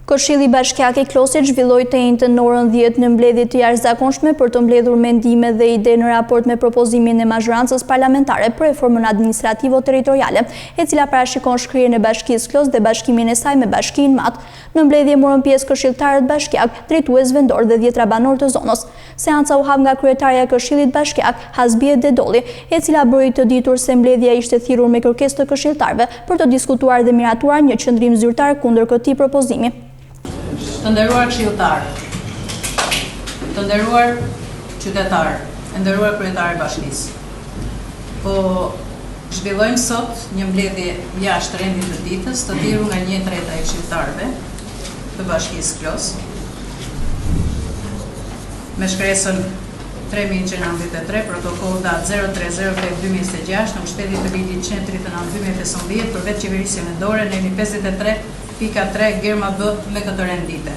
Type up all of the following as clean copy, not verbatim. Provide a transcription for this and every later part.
Këshilli Bashkiak i Klosit zhvilloi të njëjtën në orën 10 në mbledhje të jashtëzakonshme për të mbledhur mendime dhe ide në raport me propozimin e mazhorancës parlamentare për reformën administrativo-territoriale, e cila parashikon shkrirjen e Bashkisë Klos dhe bashkimin e saj me Bashkinë Mat. Në mbledhje morën pjesë këshilltarët Bashkiak, drejtues vendor dhe 10 banor të zonës. Seanca u hap nga kryetaria e Këshillit Bashkiak, Hasbie Dedolli, e cila bëri të ditur se mbledhja ishte thirrur me kërkesë të këshilltarëve për të diskutuar dhe miratuar një qendrim zyrtar kundër këtij propozimi. Të nderuar këshilltarë, të nderuar qytetarë, të nderuar kryetarë e Bashkisë. Po zhvillojmë sot një mbledhje jashtë rendit të ditës, të thirrur nga 1/3 e këshilltarëve të Bashkisë Klos, me shkresën 3093, protokoll datë 03/08/2026 në mbështetje të ligjit 139/2015 për vetë qeverisje vendore në 53.3 Germa B me këtë rendite.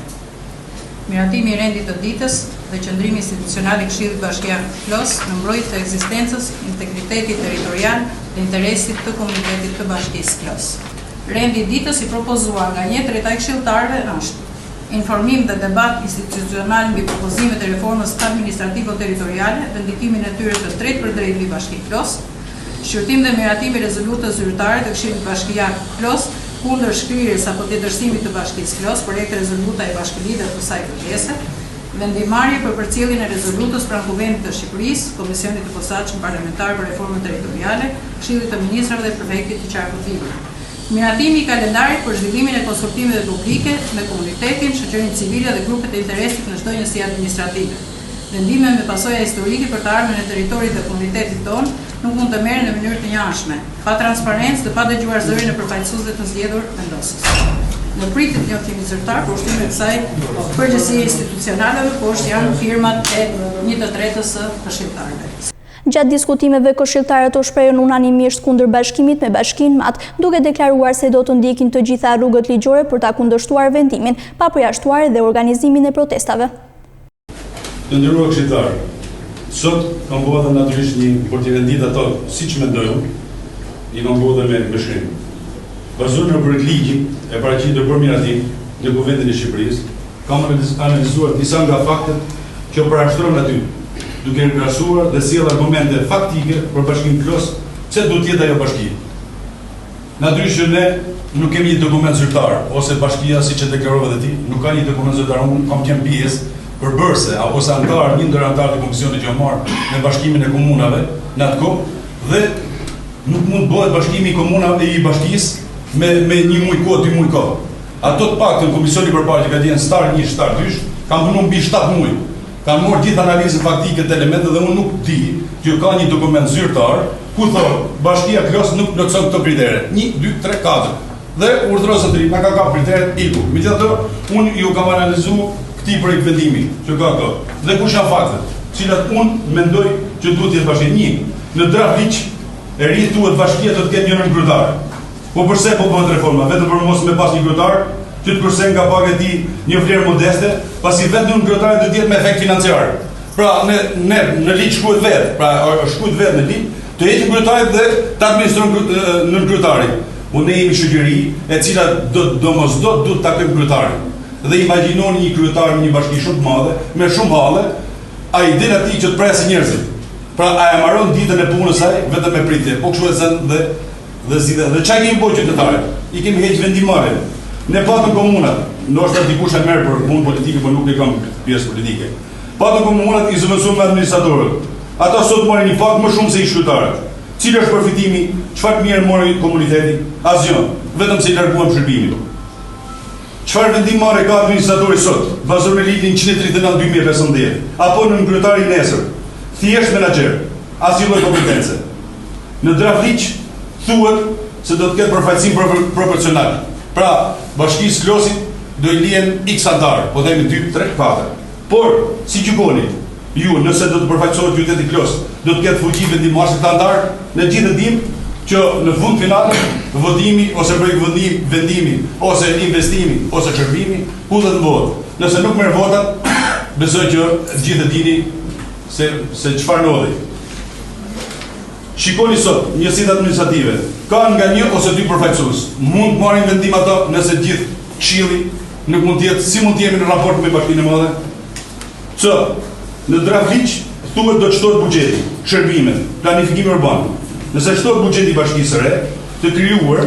Miratimi i rendit të ditës dhe qëndrimi institucional i Këshillit Bashkiak Klos në mbrojtje të ekzistencës, integritetit territorial dhe interesit të komunitetit të Bashkisë Klos. Rendi i ditës i propozuar nga 1/3 e këshilltarëve është informim dhe debat institucional mbi propozimet e reformës administrativo-territoriale dhe ndikimin e tyre të drejtë për drejtë mbi Bashkinë Klos, shqyrtim dhe miratim i rezolutës zyrtare të Këshillit Bashkiak Klos kundër shkrirjes apo tjetërsimit të Bashkisë Klos, projekt rezoluta e bashkëlidhjes dhe kësaj kërkese, vendimarrje për përcjelljen e rezolutës pranë Kuvendit të Shqipërisë, Komisionit të Posaçëm Parlamentar për Reformën Territoriale, Këshillit të Ministrave dhe Prefektit të Qarkullëve. Miratimi i kalendarit për zhvillimin e konsultimeve publike me komunitetin, shoqërinë civile dhe grupet e interesit në çdo njësi administrative. Vendime me pasoja historike për të ardhmen e territorit dhe komunitetit tonë nuk mund të merren në mënyrë të njëanshme, pa transparencë dhe pa dëgjuar zërin e përfaqësuesve të zgjedhur vendosës. Në pritje të njoftimit zyrtar për ushtrimin e kësaj përgjegjësie institucionale, poshtë janë firmat e 1/3 së këshilltarëve. Gjatë diskutimeve këshilltarët u shprehën unanimisht kundër bashkimit me Bashkinë Mat, duke deklaruar se do të ndjekin të gjitha rrugët ligjore për ta kundërshtuar vendimin, pa përjashtuar edhe organizimin e protestave. Të nderuar këshilltarë, sot kam bërë dhe natyrisht një për të rendit ato siç mendojmë, i kam bërë me shkrim. Bazuar në projekt ligji e paraqitur për miratim në Kuvendin e Shqipërisë, kam analizuar disa nga faktet që parashtrohen aty, duke krahasuar dhe sjell argumente faktike për Bashkinë Klos, pse duhet të jetë ajo bashki. Natyrisht ne nuk kemi një dokument zyrtar, ose bashkia siç e deklarova edhe ti, nuk ka një dokument zyrtar, unë kam qenë pjesë përbërëse, apo sa antar, një ndër antarët e Komisionit Gjomar në bashkimin e komunave në atë kohë, dhe nuk mund bëhet bashkimi i komunave i bashkisë me një muj kohë, 2 muj kohë. Ato të paktën Komisioni Përparë që ka qenë star 1, star 2, kanë punuar mbi 7 muj. Kanë marrë gjithë analizën faktike të elementeve dhe unë nuk di që ka një dokument zyrtar ku thotë Bashkia Klos nuk plotson këto kritere. 1, 2, 3, 4. Dhe urdhëron zotëri, na ka kapur kriteret iku. Megjithatë, unë ju kam analizuar këtij projekt vendimi që ka këto. Dhe kush janë faktet, cilat unë mendoj që duhet të jetë bashkia. 1. Në draft liq e ri thuhet bashkia do të ketë një nën kryetar. Po përse po bëhet reforma? Vetëm për mos me pas një kryetar që të kërsen nga pak e ti një vlerë modeste, pasi vetë në kryetare do të jetë me efekt financiar. Pra në liq shkruhet vetë, pra shkruhet vetë në liq, të jetë kryetarit dhe të administron në kryetarit. Unë jemi shoqëri e cila do mos do të takojmë kryetarin. Dhe imagjinoni një kryetar në një bashki shumë të madhe, me shumë halle, ai din atij që të presë njerëzit. Pra a e marron ditën e punës saj vetëm me pritje. Po kështu e zën dhe zgjidhja. Dhe çka kemi bërë qytetarët? I kemi heq vendimarrjen. Ne patëm komunat, ndoshta dikush e merr për punë politike, por nuk e kam pjesë politike. Patëm komunat i zëvendësuar me administratorët. Ata sot marrin një fakt më shumë se i qytetarët. Cili është përfitimi? Çfarë mirë mori komuniteti? Asgjë, vetëm se i larguam shërbimin. Çfarë vendim marrë ka administratori sot, bazuar në ligjin 139/2015, apo në kryetarin nesër? Thjesht menaxher, asnjë lloj kompetence. Në draft liq thuhet se do të ketë përfaqësim proporcional. Pra, Bashkisë Klosit do i lihen x antar, po themi 2, 3, 4. Por, si gjykoni, ju nëse do të përfaqësohet qyteti Klos, do të ketë fuqi vendimarrëse të antar, ne gjithë dim që në fund final votimi ose projekt vendimi ose investimi ose shërbimi hudhet në votë. Nëse nuk merr votat, besoj që gjithë e dini se çfarë ndodhi. Shikoni sot, njësitë administrative, kanë nga 1 ose 2 përfaqësues. Mund të marrin vendim ato nëse gjithë këshilli nuk mund të jetë si mund të jemi në raport me Bashkinë e Madhe? C. Në draft ligj thuhet do të shtohet buxheti, shërbimet, planifikimi urban. Nëse shtohet buxheti i Bashkisë së Re, të krijuar,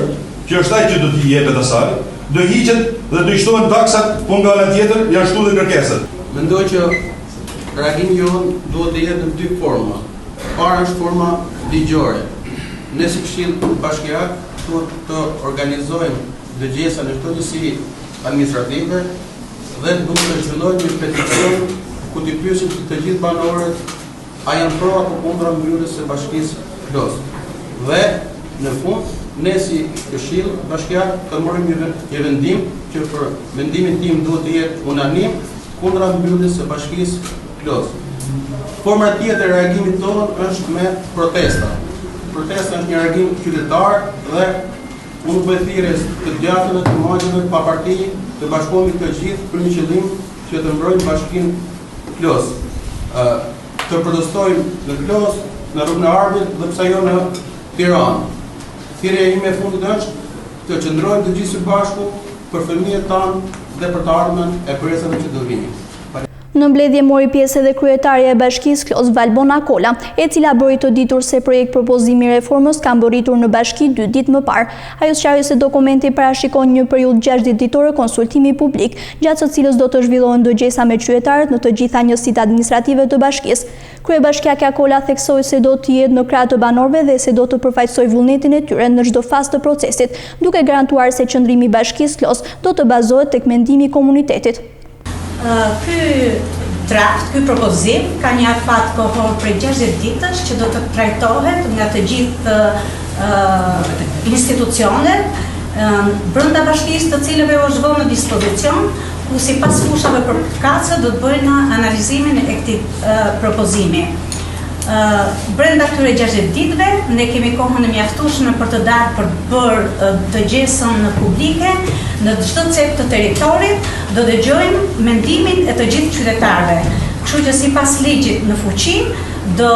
që është ai që do t'i jepet asaj, do hiqet dhe do i shtohen taksat, po nga ana tjetër janë shtuar dhe kërkesat. Mendoj që reagimi jonë duhet të jetë në dy forma. Para është forma ligjore. Ne si Këshill Bashkiak duhet të organizojmë dëgjesa në çdo njësi administrative dhe duhet të zhvillojmë një peticion ku t'i pyesim të gjithë banorët a janë pro apo kundra mbylljes së Bashkisë Klos. Dhe në fund ne si Këshill Bashkiak të marrim një vendim që për mendimin tim duhet të jetë unanim kundra mbylljes së Bashkisë Klos. Forma tjetër e reagimit tonë është me protesta. Protesta është një reagim qytetar dhe unë bëj thirrjes të djathtëve, të majtëve, pa parti, të bashkohemi të gjithë për një qëllim që të mbrojmë Bashkinë Klos. Të protestojmë në Klos, në Rrugën e Armit dhe pse jo në Tiranë. Thirrja ime e fundit është të qëndrojmë të gjithë së bashku për fëmijët tanë dhe për të ardhmen e presave që do vijnë. Në mbledhje mori pjesë edhe kryetaria e Bashkisë Klos Valbona Kola, e cila bëri të ditur se projekt propozimi i reformës ka mbërritur në bashki 2 ditë më parë. Ajo sqaroi se dokumenti parashikon një periudhë 60 ditore konsultimi publik, gjatë së cilës do të zhvillohen dëgjesa me qytetarët në të gjitha njësitë administrative të bashkisë. Kryebashkiakja Kola theksoi se do të jetë në krah të banorëve dhe se do të përfaqësojë vullnetin e tyre në çdo fazë të procesit, duke garantuar se qëndrimi i Bashkisë Klos do të bazohet tek mendimi i komunitetit. Ky propozim ka një afat kohor prej 60 ditësh që do të trajtohet nga të gjithë institucionet brenda bashkisë, të cilëve u është vënë në dispozicion, ku sipas fushave përkatëse do të bëjnë analizimin e këtij propozimi. Brenda këtyre 60 ditëve ne kemi kohën e mjaftueshme për të dalë për bërë dëgjesën publike në çdo cep të territorit, do dëgjojmë mendimin e të gjithë qytetarëve. Kështu që sipas ligjit në fuqi do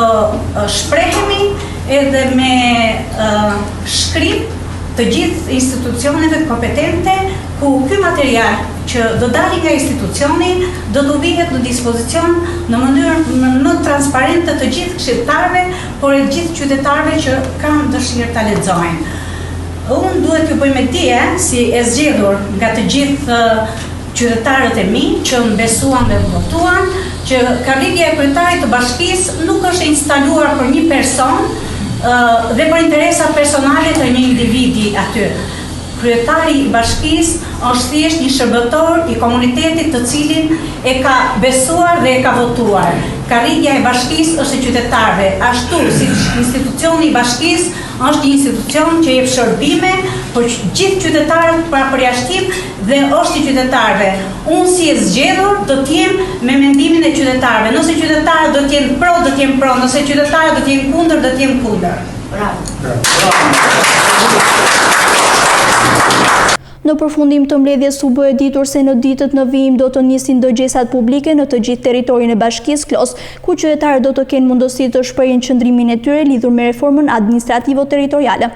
shprehemi edhe me shkrim të gjithë institucioneve kompetente ku ky material që do dali nga institucioni do të vihet në dispozicion në mënyrë më transparente të gjithë këshilltarëve, por e gjithë qytetarëve që kanë dëshirë ta lexojnë. Unë duhet t'ju bëj me dije, si e zgjedhur nga të gjithë qytetarët e mi që më besuan dhe votuan, që karrierja e kryetarit të bashkisë nuk është instaluar për një person dhe për interesa personale të një individi aty. Kryetari i bashkisë është thjesht një shërbëtor i komunitetit të cilin e ka besuar dhe e ka votuar. Karrierja e bashkisë është e qytetarëve, ashtu si institucioni i bashkisë është një institucion që jep shërbime për gjithë qytetarët pa përjashtim dhe është i qytetarëve. Unë si e zgjedhur do të jem me mendimin e qytetarëve. Nëse qytetarët do të jenë pro, do të jem pro, nëse qytetarët do të jenë kundër, do të jem kundër. Në përfundim të mbledhjes u bë e ditur se në ditët në vijim do të nisin dëgjesat publike në të gjithë territorin e Bashkisë Klos, ku qytetarët do të kenë mundësi të shprehin qëndrimin e tyre lidhur me reformën administrativo-territoriale.